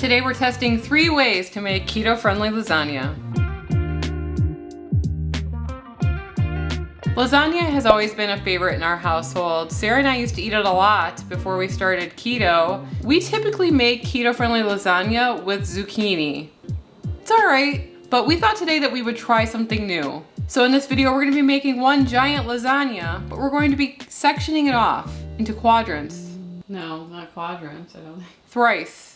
Today we're testing 3 ways to make keto-friendly lasagna. Lasagna has always been a favorite in our household. Sarah and I used to eat it a lot before we started keto. We typically make keto-friendly lasagna with zucchini. It's alright, but we thought today that we would try something new. So in this video, we're going to be making one giant lasagna, but we're going to be sectioning it off into quadrants. No, not quadrants, I don't think. Thrice.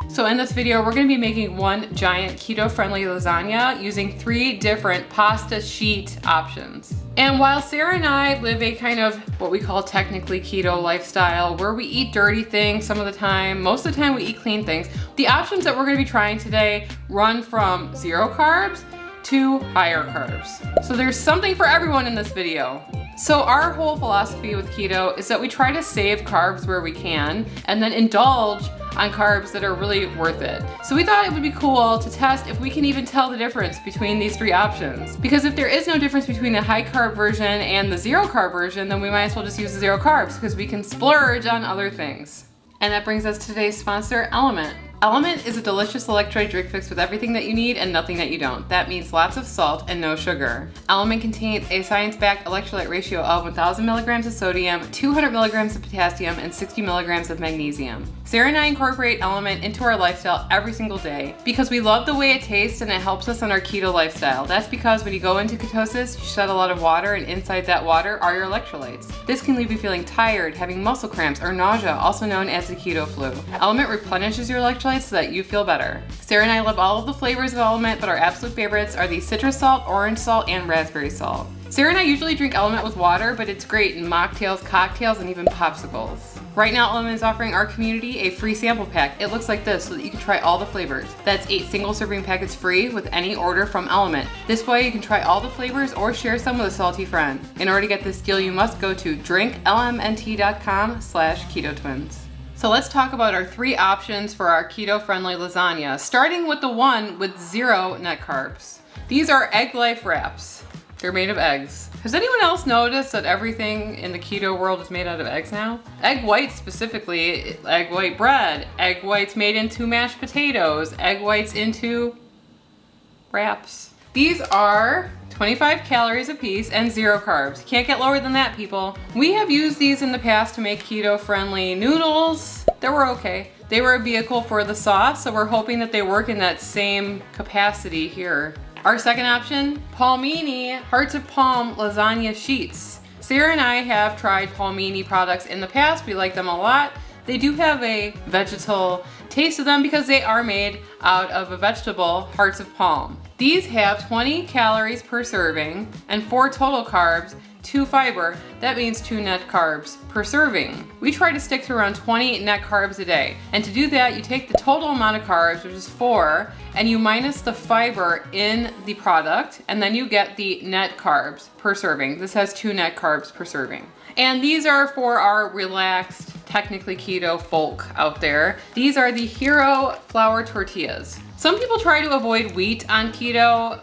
So in this video, we're going to be making one giant keto-friendly lasagna using 3 different pasta sheet options. And while Sarah and I live a kind of what we call technically keto lifestyle, where we eat dirty things some of the time, most of the time we eat clean things, the options that we're going to be trying today run from 0 carbs to higher carbs. So there's something for everyone in this video. So our whole philosophy with keto is that we try to save carbs where we can and then indulge on carbs that are really worth it. So we thought it would be cool to test if we can even tell the difference between these 3 options. Because if there is no difference between the high carb version and the 0 carb version, then we might as well just use the 0 carbs because we can splurge on other things. And that brings us to today's sponsor, Element. Element is a delicious electrolyte drink mix with everything that you need and nothing that you don't. That means lots of salt and no sugar. Element contains a science-backed electrolyte ratio of 1,000 milligrams of sodium, 200 milligrams of potassium, and 60 milligrams of magnesium. Sarah and I incorporate Element into our lifestyle every single day because we love the way it tastes and it helps us on our keto lifestyle. That's because when you go into ketosis, you shed a lot of water, and inside that water are your electrolytes. This can leave you feeling tired, having muscle cramps, or nausea, also known as the keto flu. Element replenishes your electrolytes so that you feel better. Sarah and I love all of the flavors of Element, but our absolute favorites are the citrus salt, orange salt, and raspberry salt. Sarah and I usually drink Element with water, but it's great in mocktails, cocktails, and even popsicles. Right now, Element is offering our community a free sample pack. It looks like this so that you can try all the flavors. That's 8 single serving packets free with any order from Element. This way you can try all the flavors or share some with a salty friend. In order to get this deal, you must go to drinklmnt.com/ketotwins. So let's talk about our 3 options for our keto-friendly lasagna, starting with the one with 0 net carbs. These are Egg Life wraps. They're made of eggs. Has anyone else noticed that everything in the keto world is made out of eggs now? Egg whites specifically, egg white bread, egg whites made into mashed potatoes, egg whites into wraps. These are 25 calories a piece and 0 carbs. Can't get lower than that, people. We have used these in the past to make keto-friendly noodles that were okay. They were a vehicle for the sauce, so we're hoping that they work in that same capacity here. Our second option, Palmini Hearts of Palm lasagna sheets. Sarah and I have tried Palmini products in the past. We like them a lot. They do have a vegetal taste to them because they are made out of a vegetable, hearts of palm. These have 20 calories per serving and 4 total carbs, 2 fiber. That means 2 net carbs per serving. We try to stick to around 20 net carbs a day. And to do that, you take the total amount of carbs, which is 4, and you minus the fiber in the product, and then you get the net carbs per serving. This has 2 net carbs per serving. And these are for our relaxed, technically keto folk out there. These are the Hero flour tortillas. Some people try to avoid wheat on keto.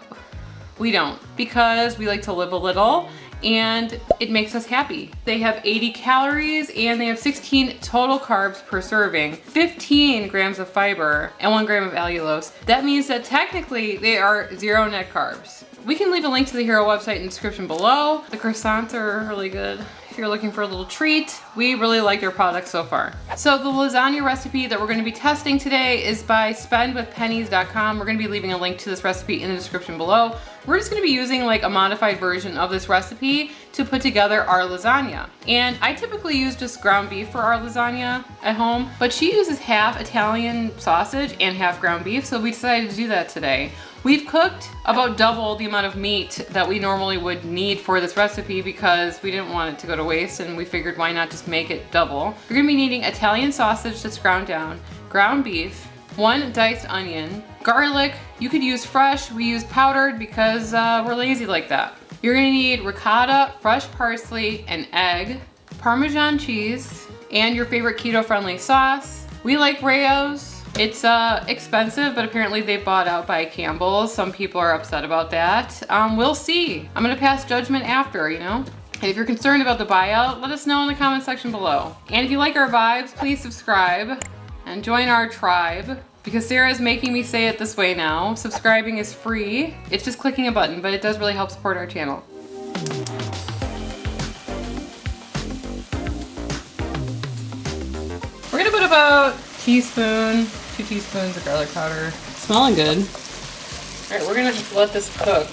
We don't, because we like to live a little and it makes us happy. They have 80 calories and they have 16 total carbs per serving, 15 grams of fiber, and 1 gram of allulose. That means that technically they are 0 net carbs. We can leave a link to the Hero website in the description below. The croissants are really good. If you're looking for a little treat, we really like their products so far. So the lasagna recipe that we're going to be testing today is by spendwithpennies.com. We're going to be leaving a link to this recipe in the description below. We're just going to be using like a modified version of this recipe to put together our lasagna. And I typically use just ground beef for our lasagna at home, but she uses half Italian sausage and half ground beef, so we decided to do that today. We've cooked about double the amount of meat that we normally would need for this recipe because we didn't want it to go to waste, and we figured why not just make it double. You're gonna be needing Italian sausage that's ground down, ground beef, 1 diced onion, garlic. You could use fresh, we use powdered because we're lazy like that. You're gonna need ricotta, fresh parsley, an egg, Parmesan cheese, and your favorite keto-friendly sauce. We like Rao's. It's expensive, but apparently they bought out by Campbell's. Some people are upset about that. We'll see. I'm gonna pass judgment after, you know? And if you're concerned about the buyout, let us know in the comment section below. And if you like our vibes, please subscribe. and join our tribe. Because Sarah is making me say it this way now. Subscribing is free. It's just clicking a button, but it does really help support our channel. We're gonna put about 2 teaspoons of garlic powder. Smelling good. All right, we're gonna let this cook.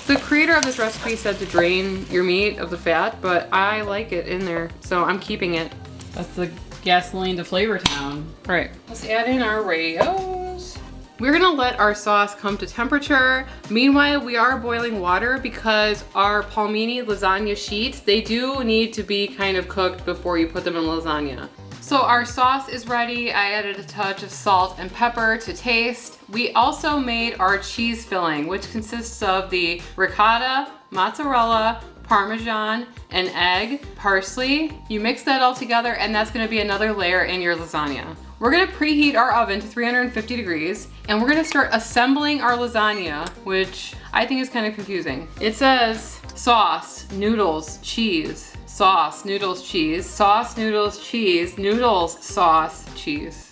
The creator of this recipe said to drain your meat of the fat, but I like it in there, so I'm keeping it. That's the gasoline to Flavor Town. All right, let's add in our Rayo's. We're gonna let our sauce come to temperature. Meanwhile, we are boiling water because our palmini lasagna sheets, they do need to be kind of cooked before you put them in lasagna. So our sauce is ready. I added a touch of salt and pepper to taste. We also made our cheese filling, which consists of the ricotta, mozzarella, Parmesan, an egg, parsley. You mix that all together and that's gonna be another layer in your lasagna. We're gonna preheat our oven to 350 degrees and we're gonna start assembling our lasagna, which I think is kind of confusing. It says sauce, noodles, cheese. Sauce, noodles, cheese, sauce, noodles, cheese, noodles, sauce, cheese.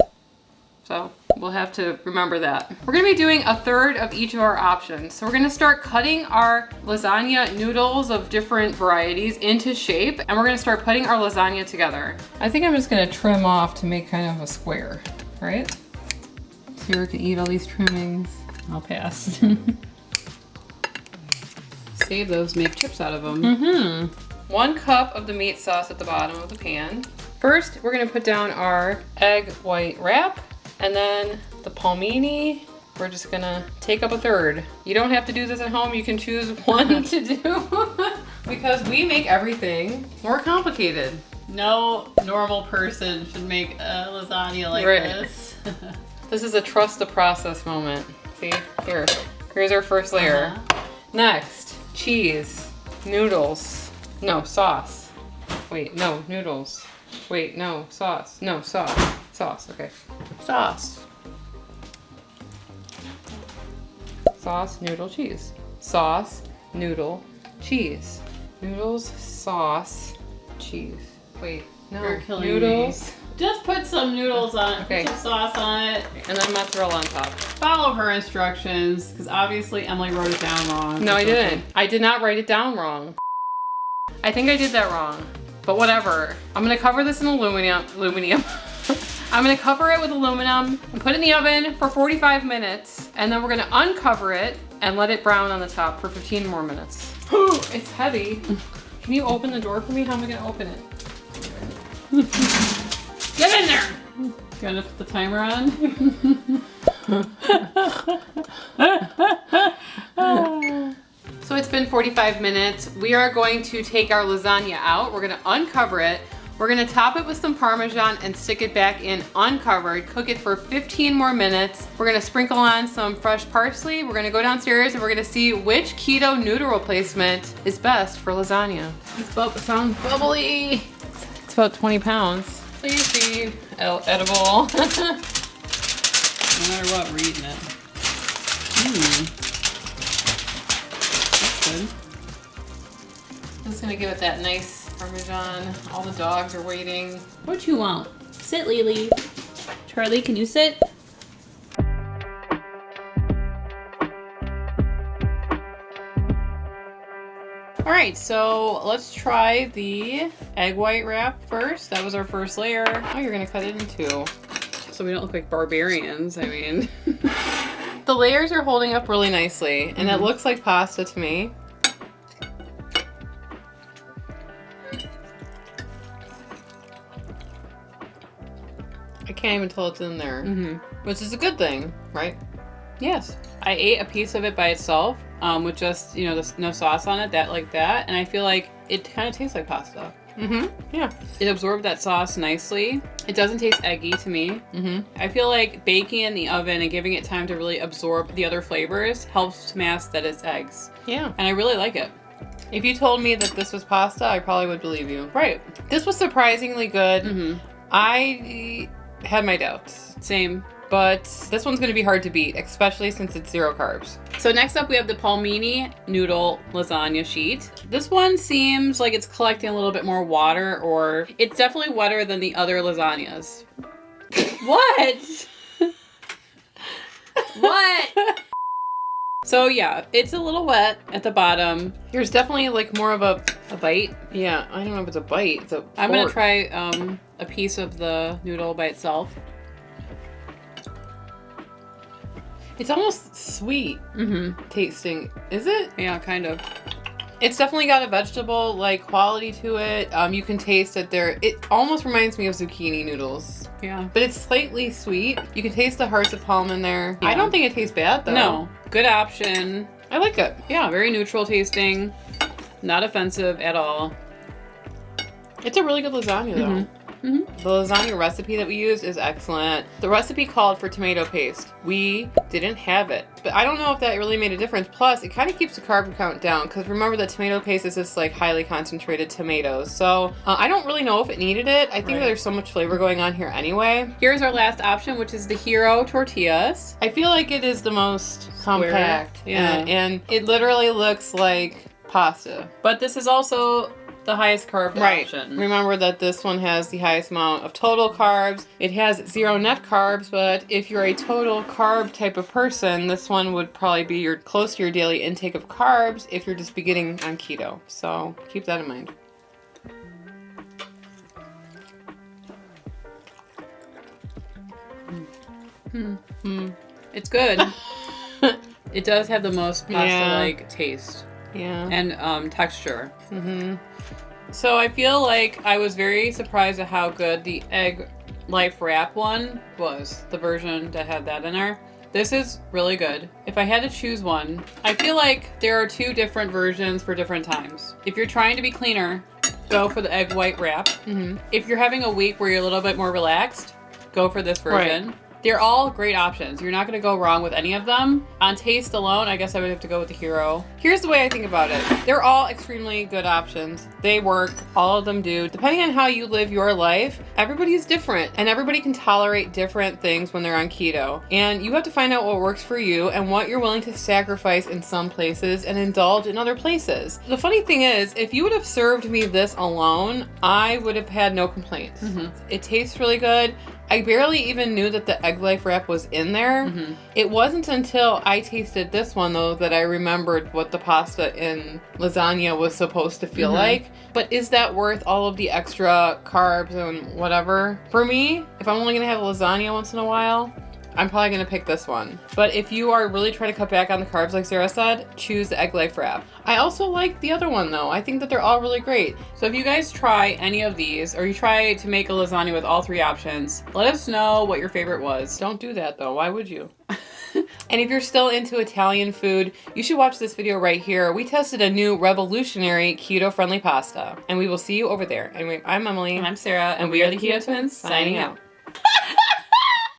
So we'll have to remember that. We're gonna be doing a third of each of our options. So we're gonna start cutting our lasagna noodles of different varieties into shape, and we're gonna start putting our lasagna together. I think I'm just gonna trim off to make kind of a square, right? Sarah can eat all these trimmings. I'll pass. Save those, make chips out of them. Mm-hmm. 1 cup of the meat sauce at the bottom of the pan. First, we're gonna put down our egg white wrap, and then the palmini. We're just gonna take up a third. You don't have to do this at home, you can choose one to do. Because we make everything more complicated. No normal person should make a lasagna like this. This is a trust the process moment. See, here's our first layer. Next, cheese, noodles. No, sauce. Wait, no, noodles. Wait, no, sauce. No, sauce. Sauce, okay. Sauce. Sauce, noodle, cheese. Sauce, noodle, cheese. Noodles, sauce, cheese. Wait, no, You're killing noodles. me. Just put some noodles on it, Okay. put some sauce on it. And then mozzarella on top. Follow her instructions, because obviously Emily wrote it down wrong. No, I didn't. I did not write it down wrong. I think I did that wrong, but whatever. I'm gonna cover this in aluminum. I'm gonna cover it with aluminum and put it in the oven for 45 minutes, and then we're gonna uncover it and let it brown on the top for 15 more minutes. It's heavy. Can you open the door for me? How am I gonna open it? Get in there! Gonna put the timer on? So it's been 45 minutes. We are going to take our lasagna out. We're gonna uncover it. We're gonna top it with some Parmesan and stick it back in uncovered. Cook it for 15 more minutes. We're gonna sprinkle on some fresh parsley. We're gonna go downstairs and we're gonna see which keto noodle replacement is best for lasagna. It sounds bubbly. It's about 20 pounds. Please be edible. No matter what, we're eating it. That's good. I'm just gonna give it that nice Parmesan. All the dogs are waiting. What you want? Sit, Lily. Charlie, can you sit? All right, so let's try the egg white wrap first. That was our first layer. Oh, you're gonna cut it in 2. So we don't look like barbarians, I mean. The layers are holding up really nicely, and it looks like pasta to me. I can't even tell it's in there, which is a good thing, right? Yes. I ate a piece of it by itself, with just, you know, no sauce on it, and I feel like it kind of tastes like pasta. Yeah. It absorbed that sauce nicely. It doesn't taste eggy to me. I feel like baking in the oven and giving it time to really absorb the other flavors helps to mask that it's eggs. Yeah. And I really like it. If you told me that this was pasta, I probably would believe you. Right. This was surprisingly good. I had my doubts. Same. But this one's gonna be hard to beat, especially since it's 0 carbs. So next up we have the palmini noodle lasagna sheet. This one seems like it's collecting a little bit more water, or it's definitely wetter than the other lasagnas. What? What? So yeah, it's a little wet at the bottom. There's definitely like more of a bite. Yeah, I don't know if it's a bite. It's a fork. I'm gonna try a piece of the noodle by itself. It's almost sweet tasting. Is it? Yeah, kind of. It's definitely got a vegetable like quality to it. You can taste that it almost reminds me of zucchini noodles. Yeah. But it's slightly sweet. You can taste the hearts of palm in there. Yeah. I don't think it tastes bad though. No. Good option. I like it. Yeah, very neutral tasting. Not offensive at all. It's a really good lasagna though. The lasagna recipe that we used is excellent. The recipe called for tomato paste. We didn't have it, but I don't know if that really made a difference. Plus, it kind of keeps the carb count down because remember that tomato paste is just like highly concentrated tomatoes. So I don't really know if it needed it. I think that there's so much flavor going on here anyway. Here's our last option, which is the Hero tortillas. I feel like it is the most compact. Yeah. And it literally looks like pasta. But this is also the highest carb option. Remember that this one has the highest amount of total carbs. It has 0 net carbs, but if you're a total carb type of person, this one would probably be close to your daily intake of carbs if you're just beginning on keto. So keep that in mind. It's good. It does have the most pasta-like taste. Yeah. And texture. So I feel like I was very surprised at how good the egg life wrap one was, the version that had that in there. This is really good. If I had to choose one, I feel like there are 2 different versions for different times. If you're trying to be cleaner, go for the egg white wrap. If you're having a week where you're a little bit more relaxed, go for this version. They're all great options. You're not going to go wrong with any of them. On taste alone, I guess I would have to go with the Hero. Here's the way I think about it. They're all extremely good options. They work. All of them do. Depending on how you live your life, everybody's different. And everybody can tolerate different things when they're on keto. And you have to find out what works for you and what you're willing to sacrifice in some places and indulge in other places. The funny thing is, if you would have served me this alone, I would have had no complaints. It tastes really good. I barely even knew that the egg life wrap was in there. It wasn't until I tasted this one though that I remembered what the pasta in lasagna was supposed to feel like. But is that worth all of the extra carbs and whatever? For me, if I'm only gonna have lasagna once in a while, I'm probably gonna pick this one. But if you are really trying to cut back on the carbs like Sarah said, choose the egg life wrap. I also like the other one though. I think that they're all really great. So if you guys try any of these, or you try to make a lasagna with all 3 options, let us know what your favorite was. Don't do that though, why would you? And if you're still into Italian food, you should watch this video right here. We tested a new revolutionary keto-friendly pasta, and we will see you over there. Anyway, I'm Emily. And I'm Sarah, and we are the Keto Twins, signing out.